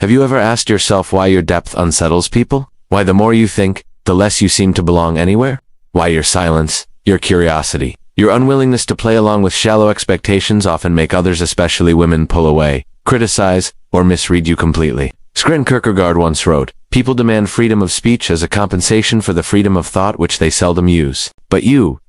Have you ever asked yourself why your depth unsettles people? Why the more you think, the less you seem to belong anywhere? Why your silence, your curiosity, your unwillingness to play along with shallow expectations often make others, especially women, pull away, criticize, or misread you completely? Kierkegaard once wrote, "People demand freedom of speech as a compensation for the freedom of thought which they seldom use. But you,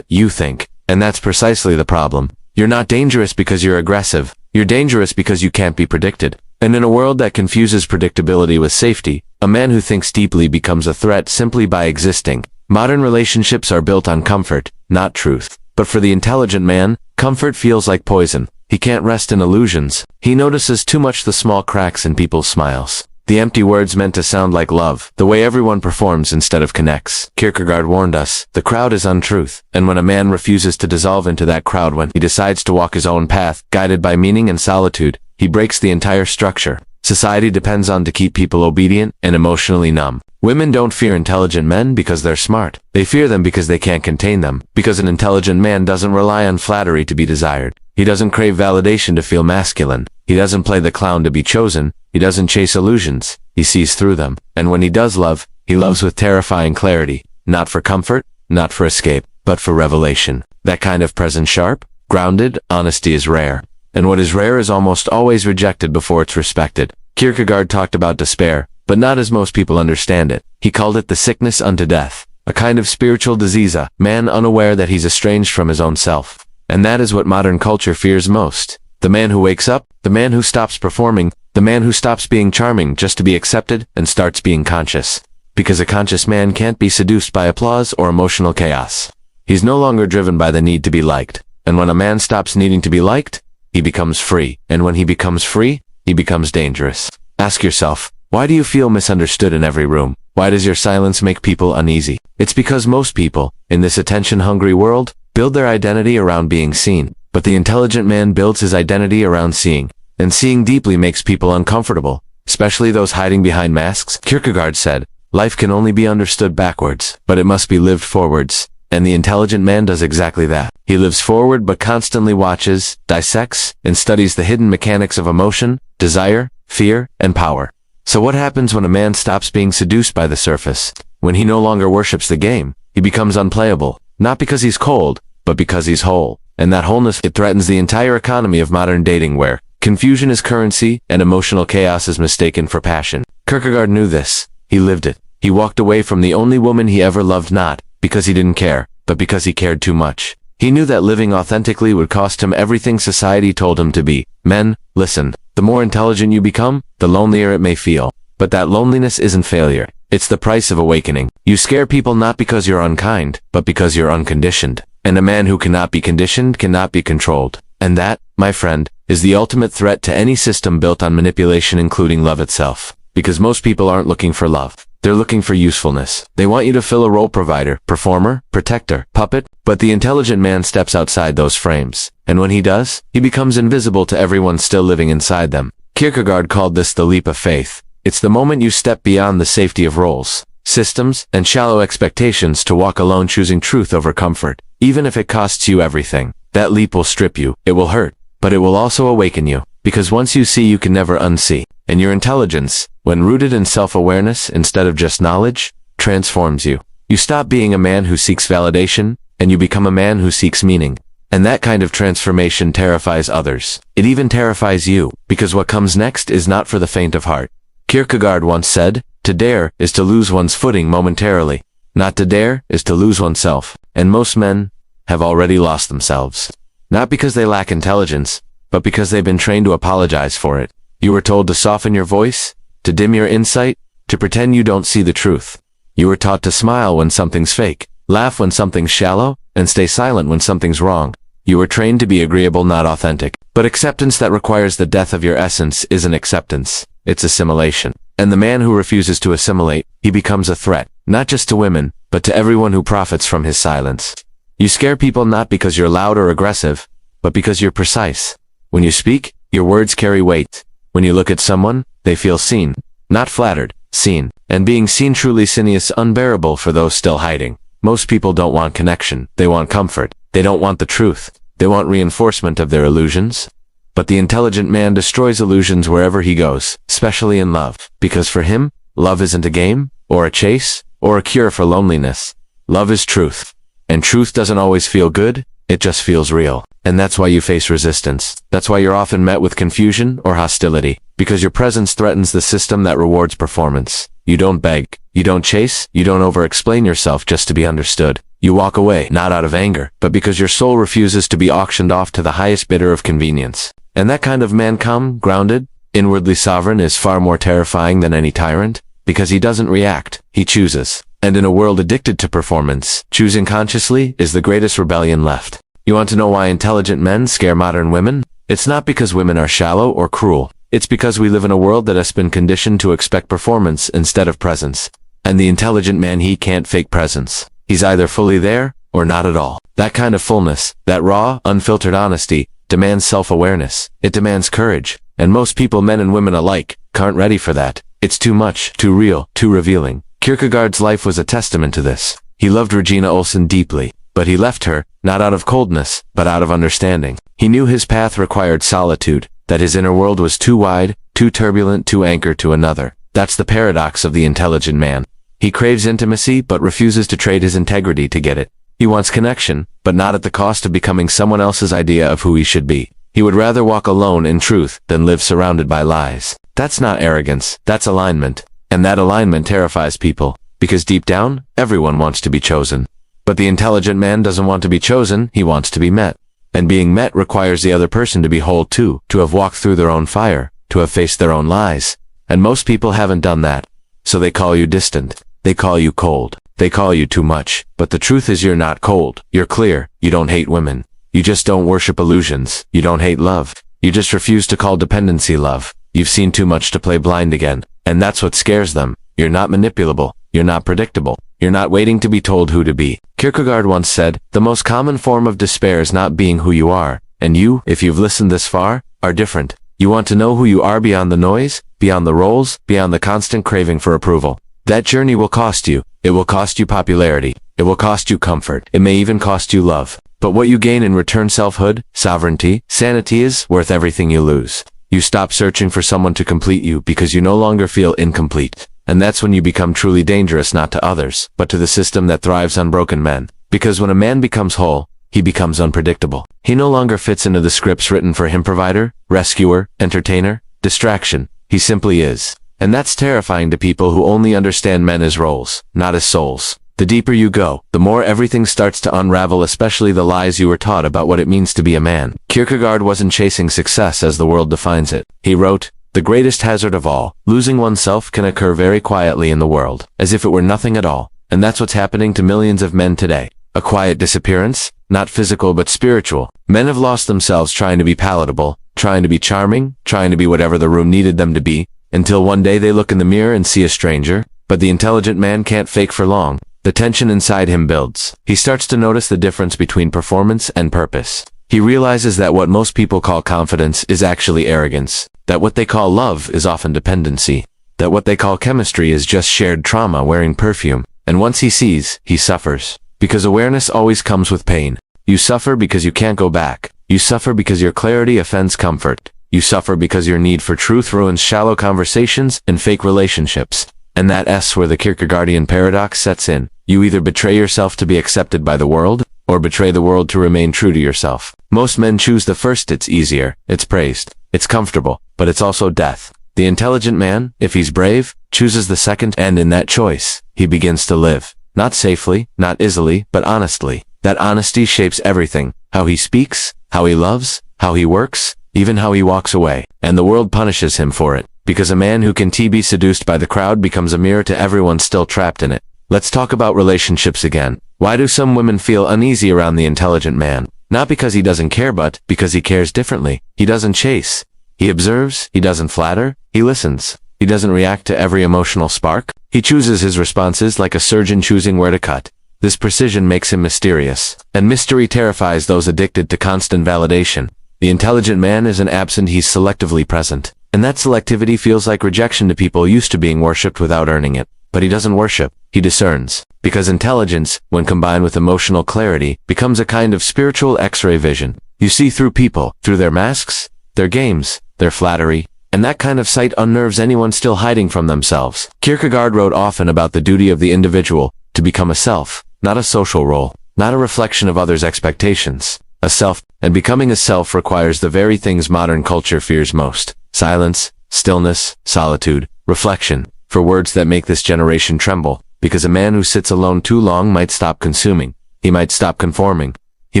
you think." And that's precisely the problem. You're not dangerous because you're aggressive. You're dangerous because you can't be predicted. And in a world that confuses predictability with safety, a man who thinks deeply becomes a threat simply by existing. Modern relationships are built on comfort, not truth. But for the intelligent man, comfort feels like poison. He can't rest in illusions. He notices too much the small cracks in people's smiles, the empty words meant to sound like love, the way everyone performs instead of connects. Kierkegaard warned us, the crowd is untruth, and when a man refuses to dissolve into that crowd, when he decides to walk his own path, guided by meaning and solitude, he breaks the entire structure. Society depends on to keep people obedient and emotionally numb. Women don't fear intelligent men because they're smart. They fear them because they can't contain them, because an intelligent man doesn't rely on flattery to be desired. He doesn't crave validation to feel masculine. He doesn't play the clown to be chosen. He doesn't chase illusions. He sees through them. And when he does love, he loves with terrifying clarity, not for comfort, not for escape, but for revelation. That kind of present sharp, grounded honesty is rare. And what is rare is almost always rejected before it's respected. Kierkegaard talked about despair, but not as most people understand it. He called it the sickness unto death, a kind of spiritual disease, a man unaware that he's estranged from his own self. And that is what modern culture fears most. The man who wakes up, the man who stops performing, the man who stops being charming just to be accepted and starts being conscious. Because a conscious man can't be seduced by applause or emotional chaos. He's no longer driven by the need to be liked. And when a man stops needing to be liked, he becomes free. And when he becomes free, he becomes dangerous. Ask yourself, why do you feel misunderstood in every room? Why does your silence make people uneasy? It's because most people, in this attention-hungry world, build their identity around being seen. But the intelligent man builds his identity around seeing. And seeing deeply makes people uncomfortable, especially those hiding behind masks. Kierkegaard said, life can only be understood backwards, but it must be lived forwards. And the intelligent man does exactly that. He lives forward but constantly watches, dissects, and studies the hidden mechanics of emotion, desire, fear, and power. So what happens when a man stops being seduced by the surface? When he no longer worships the game, he becomes unplayable. Not because he's cold, but because he's whole. And that wholeness, it threatens the entire economy of modern dating, where confusion is currency and emotional chaos is mistaken for passion. Kierkegaard knew this. He lived it. He walked away from the only woman he ever loved, not because he didn't care, but because he cared too much. He knew that living authentically would cost him everything society told him to be. Men, listen. The more intelligent you become, the lonelier it may feel. But that loneliness isn't failure. It's the price of awakening. You scare people not because you're unkind, but because you're unconditioned. And a man who cannot be conditioned cannot be controlled. And that, my friend, is the ultimate threat to any system built on manipulation, including love itself. Because most people aren't looking for love. They're looking for usefulness. They want you to fill a role: provider, performer, protector, puppet. But the intelligent man steps outside those frames. And when he does, he becomes invisible to everyone still living inside them. Kierkegaard called this the leap of faith. It's the moment you step beyond the safety of roles, systems, and shallow expectations to walk alone, choosing truth over comfort. Even if it costs you everything, that leap will strip you. It will hurt, but it will also awaken you. Because once you see, you can never unsee. And your intelligence, when rooted in self-awareness instead of just knowledge, transforms you. You stop being a man who seeks validation, and you become a man who seeks meaning. And that kind of transformation terrifies others. It even terrifies you, because what comes next is not for the faint of heart. Kierkegaard once said, to dare is to lose one's footing momentarily. Not to dare is to lose oneself. And most men have already lost themselves. Not because they lack intelligence, but because they've been trained to apologize for it. You were told to soften your voice, to dim your insight, to pretend you don't see the truth. You were taught to smile when something's fake, laugh when something's shallow, and stay silent when something's wrong. You were trained to be agreeable, not authentic. But acceptance that requires the death of your essence isn't acceptance. It's assimilation. And the man who refuses to assimilate, he becomes a threat, not just to women, but to everyone who profits from his silence. You scare people not because you're loud or aggressive, but because you're precise. When you speak, your words carry weight. When you look at someone, they feel seen. Not flattered, seen. And being seen truly seen is unbearable for those still hiding. Most people don't want connection. They want comfort. They don't want the truth. They want reinforcement of their illusions. But the intelligent man destroys illusions wherever he goes, especially in love. Because for him, love isn't a game, or a chase, or a cure for loneliness. Love is truth. And truth doesn't always feel good, it just feels real. And that's why you face resistance. That's why you're often met with confusion or hostility. Because your presence threatens the system that rewards performance. You don't beg. You don't chase. You don't over-explain yourself just to be understood. You walk away, not out of anger, but because your soul refuses to be auctioned off to the highest bidder of convenience. And that kind of man, calm, grounded, inwardly sovereign, is far more terrifying than any tyrant, because he doesn't react, he chooses. And in a world addicted to performance, choosing consciously is the greatest rebellion left. You want to know why intelligent men scare modern women? It's not because women are shallow or cruel. It's because we live in a world that has been conditioned to expect performance instead of presence. And the intelligent man, he can't fake presence. He's either fully there, or not at all. That kind of fullness, that raw, unfiltered honesty, demands self-awareness. It demands courage. And most people, men and women alike, aren't ready for that. It's too much, too real, too revealing. Kierkegaard's life was a testament to this. He loved Regina Olsen deeply, but he left her, not out of coldness, but out of understanding. He knew his path required solitude, that his inner world was too wide, too turbulent to anchor to another. That's the paradox of the intelligent man. He craves intimacy but refuses to trade his integrity to get it. He wants connection, but not at the cost of becoming someone else's idea of who he should be. He would rather walk alone in truth than live surrounded by lies. That's not arrogance, that's alignment. And that alignment terrifies people, because deep down, everyone wants to be chosen. But the intelligent man doesn't want to be chosen, he wants to be met. And being met requires the other person to be whole too, to have walked through their own fire, to have faced their own lies. And most people haven't done that. So they call you distant. They call you cold. They call you too much. But the truth is you're not cold. You're clear. You don't hate women. You just don't worship illusions. You don't hate love. You just refuse to call dependency love. You've seen too much to play blind again. And that's what scares them. You're not manipulable. You're not predictable. You're not waiting to be told who to be. Kierkegaard once said, the most common form of despair is not being who you are. And you, if you've listened this far, are different. You want to know who you are beyond the noise, beyond the roles, beyond the constant craving for approval. That journey will cost you. It will cost you popularity. It will cost you comfort. It may even cost you love. But what you gain in return, selfhood, sovereignty, sanity, is worth everything you lose. You stop searching for someone to complete you because you no longer feel incomplete. And that's when you become truly dangerous, not to others, but to the system that thrives on broken men. Because when a man becomes whole, he becomes unpredictable. He no longer fits into the scripts written for him: provider, rescuer, entertainer, distraction. He simply is. And that's terrifying to people who only understand men as roles, not as souls. The deeper you go, the more everything starts to unravel, especially the lies you were taught about what it means to be a man. Kierkegaard wasn't chasing success as the world defines it. He wrote, the greatest hazard of all, losing oneself, can occur very quietly in the world, as if it were nothing at all. And that's what's happening to millions of men today. A quiet disappearance, not physical but spiritual. Men have lost themselves trying to be palatable, trying to be charming, trying to be whatever the room needed them to be, until one day they look in the mirror and see a stranger. But the intelligent man can't fake for long. The tension inside him builds. He starts to notice the difference between performance and purpose. He realizes that what most people call confidence is actually arrogance. That what they call love is often dependency. That what they call chemistry is just shared trauma wearing perfume. And once he sees, he suffers. Because awareness always comes with pain. You suffer because you can't go back. You suffer because your clarity offends comfort. You suffer because your need for truth ruins shallow conversations and fake relationships. And that's where the Kierkegaardian paradox sets in. You either betray yourself to be accepted by the world, or betray the world to remain true to yourself. Most men choose the first. It's easier, it's praised, it's comfortable, but it's also death. The intelligent man, if he's brave, chooses the second, and in that choice, he begins to live. Not safely, not easily, but honestly. That honesty shapes everything. How he speaks, how he loves, how he works, even how he walks away. And the world punishes him for it. Because a man who can be seduced by the crowd becomes a mirror to everyone still trapped in it. Let's talk about relationships again. Why do some women feel uneasy around the intelligent man? Not because he doesn't care, but because he cares differently. He doesn't chase. He observes. He doesn't flatter. He listens. He doesn't react to every emotional spark. He chooses his responses like a surgeon choosing where to cut. This precision makes him mysterious. And mystery terrifies those addicted to constant validation. The intelligent man isn't absent, he's selectively present. And that selectivity feels like rejection to people used to being worshipped without earning it. But he doesn't worship, he discerns. Because intelligence, when combined with emotional clarity, becomes a kind of spiritual X-ray vision. You see through people, through their masks, their games, their flattery, and that kind of sight unnerves anyone still hiding from themselves. Kierkegaard wrote often about the duty of the individual to become a self, not a social role, not a reflection of others' expectations. A self, and becoming a self requires the very things modern culture fears most: silence, stillness, solitude, reflection, for words that make this generation tremble, because a man who sits alone too long might stop consuming, he might stop conforming, he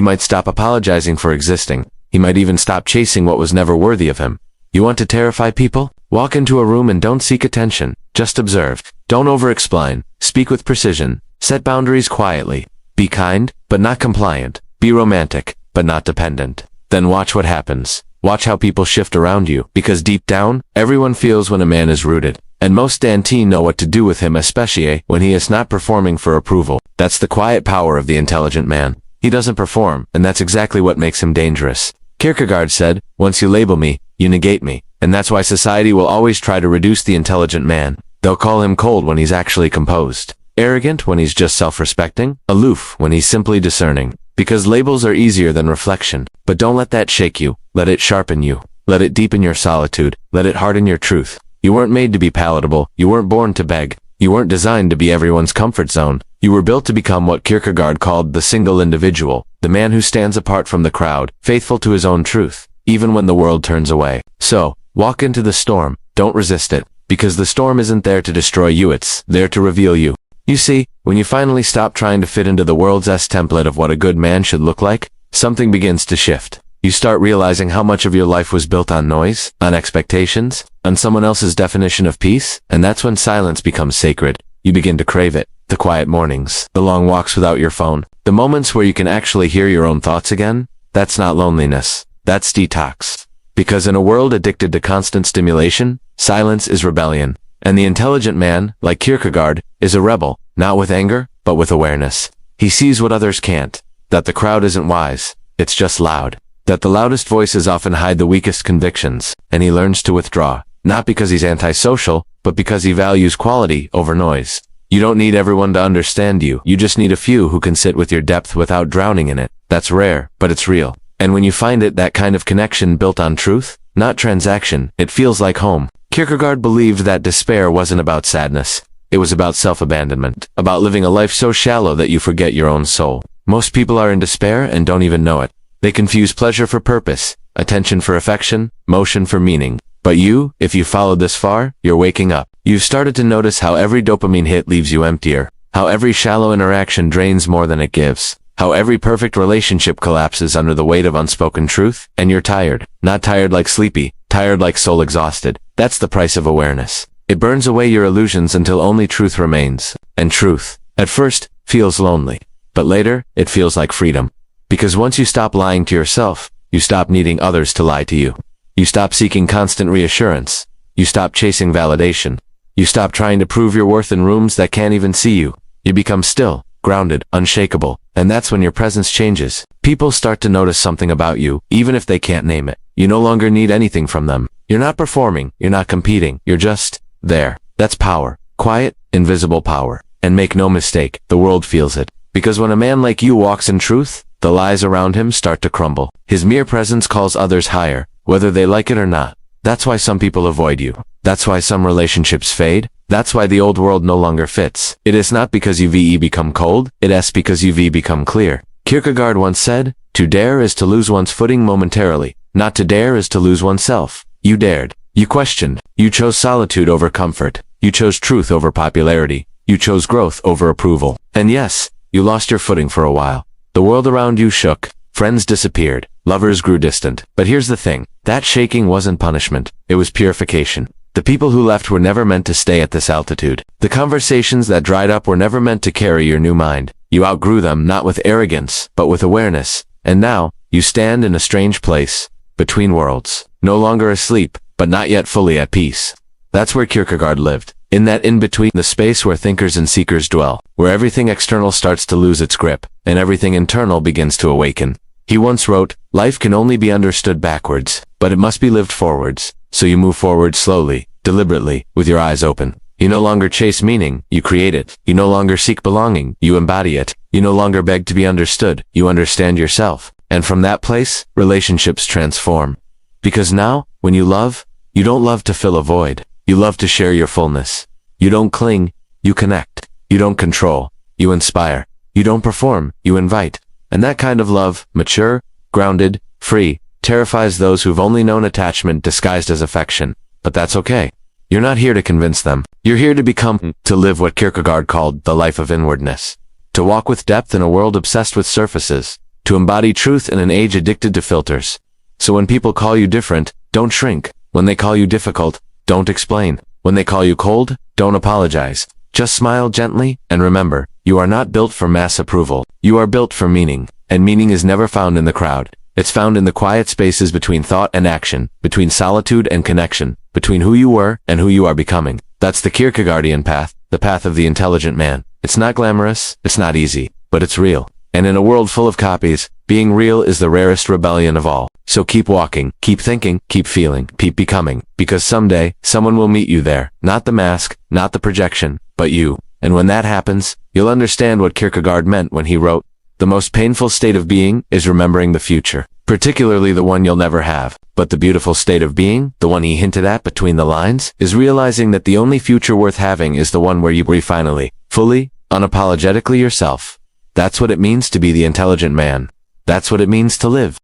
might stop apologizing for existing, he might even stop chasing what was never worthy of him. You want to terrify people? Walk into a room and don't seek attention, just observe. Don't over-explain, speak with precision, set boundaries quietly, be kind, but not compliant, be romantic, but not dependent. Then watch what happens. Watch how people shift around you, because deep down, everyone feels when a man is rooted, and most Dante know what to do with him, especially when he is not performing for approval. That's the quiet power of the intelligent man. He doesn't perform, and that's exactly what makes him dangerous. Kierkegaard said, "Once you label me, you negate me," and that's why society will always try to reduce the intelligent man. They'll call him cold when he's actually composed, arrogant when he's just self-respecting, aloof when he's simply discerning. Because labels are easier than reflection. But don't let that shake you. Let it sharpen you. Let it deepen your solitude. Let it harden your truth. You weren't made to be palatable. You weren't born to beg. You weren't designed to be everyone's comfort zone. You were built to become what Kierkegaard called the single individual, the man who stands apart from the crowd, faithful to his own truth, even when the world turns away. So, walk into the storm. Don't resist it. Because the storm isn't there to destroy you, it's there to reveal you. You see, when you finally stop trying to fit into the world's template of what a good man should look like, something begins to shift. You start realizing how much of your life was built on noise, on expectations, on someone else's definition of peace, and that's when silence becomes sacred. You begin to crave it. The quiet mornings, the long walks without your phone, the moments where you can actually hear your own thoughts again. That's not loneliness. That's detox. Because in a world addicted to constant stimulation, silence is rebellion. And the intelligent man, like Kierkegaard, is a rebel, not with anger, but with awareness. He sees what others can't, that the crowd isn't wise, it's just loud, that the loudest voices often hide the weakest convictions, and he learns to withdraw, not because he's antisocial, but because he values quality over noise. You don't need everyone to understand you, you just need a few who can sit with your depth without drowning in it. That's rare, but it's real. And when you find it, that kind of connection built on truth, not transaction, it feels like home. Kierkegaard believed that despair wasn't about sadness. It was about self-abandonment, about living a life so shallow that you forget your own soul. Most people are in despair and don't even know it. They confuse pleasure for purpose, attention for affection, motion for meaning. But you, if you followed this far, you're waking up. You've started to notice how every dopamine hit leaves you emptier, how every shallow interaction drains more than it gives, how every perfect relationship collapses under the weight of unspoken truth, and you're tired. Not tired like sleepy, tired like soul exhausted. That's the price of awareness. It burns away your illusions until only truth remains. And truth, at first, feels lonely. But later, it feels like freedom. Because once you stop lying to yourself, you stop needing others to lie to you. You stop seeking constant reassurance. You stop chasing validation. You stop trying to prove your worth in rooms that can't even see you. You become still, grounded, unshakable. And that's when your presence changes. People start to notice something about you, even if they can't name it. You no longer need anything from them. You're not performing, you're not competing, you're just there. That's power. Quiet, invisible power. And make no mistake, the world feels it. Because when a man like you walks in truth, the lies around him start to crumble. His mere presence calls others higher, whether they like it or not. That's why some people avoid you. That's why some relationships fade. That's why the old world no longer fits. It is not because you become cold, it is because you become clear. Kierkegaard once said, "To dare is to lose one's footing momentarily. Not to dare is to lose oneself." You dared. You questioned. You chose solitude over comfort. You chose truth over popularity. You chose growth over approval. And yes, you lost your footing for a while. The world around you shook. Friends disappeared. Lovers grew distant. But here's the thing. That shaking wasn't punishment. It was purification. The people who left were never meant to stay at this altitude. The conversations that dried up were never meant to carry your new mind. You outgrew them, not with arrogance, but with awareness. And now, you stand in a strange place, between worlds. No longer asleep, but not yet fully at peace. That's where Kierkegaard lived. In that in-between, the space where thinkers and seekers dwell, where everything external starts to lose its grip, and everything internal begins to awaken. He once wrote, "Life can only be understood backwards, but it must be lived forwards." So you move forward slowly, deliberately, with your eyes open. You no longer chase meaning, you create it. You no longer seek belonging, you embody it. You no longer beg to be understood, you understand yourself. And from that place, relationships transform. Because now, when you love, you don't love to fill a void. You love to share your fullness. You don't cling, you connect. You don't control, you inspire. You don't perform, you invite. And that kind of love, mature, grounded, free, terrifies those who've only known attachment disguised as affection. But that's okay. You're not here to convince them. You're here to become, to live what Kierkegaard called the life of inwardness. To walk with depth in a world obsessed with surfaces. To embody truth in an age addicted to filters. So when people call you different, don't shrink. When they call you difficult, don't explain. When they call you cold, don't apologize. Just smile gently, and remember, you are not built for mass approval. You are built for meaning, and meaning is never found in the crowd. It's found in the quiet spaces between thought and action, between solitude and connection, between who you were and who you are becoming. That's the Kierkegaardian path, the path of the intelligent man. It's not glamorous, it's not easy, but it's real. And in a world full of copies, being real is the rarest rebellion of all. So keep walking, keep thinking, keep feeling, keep becoming, because someday, someone will meet you there. Not the mask, not the projection, but you. And when that happens, you'll understand what Kierkegaard meant when he wrote, "The most painful state of being is remembering the future, particularly the one you'll never have. But the beautiful state of being, the one he hinted at between the lines, is realizing that the only future worth having is the one where you be finally, fully, unapologetically yourself." That's what it means to be the intelligent man. That's what it means to live.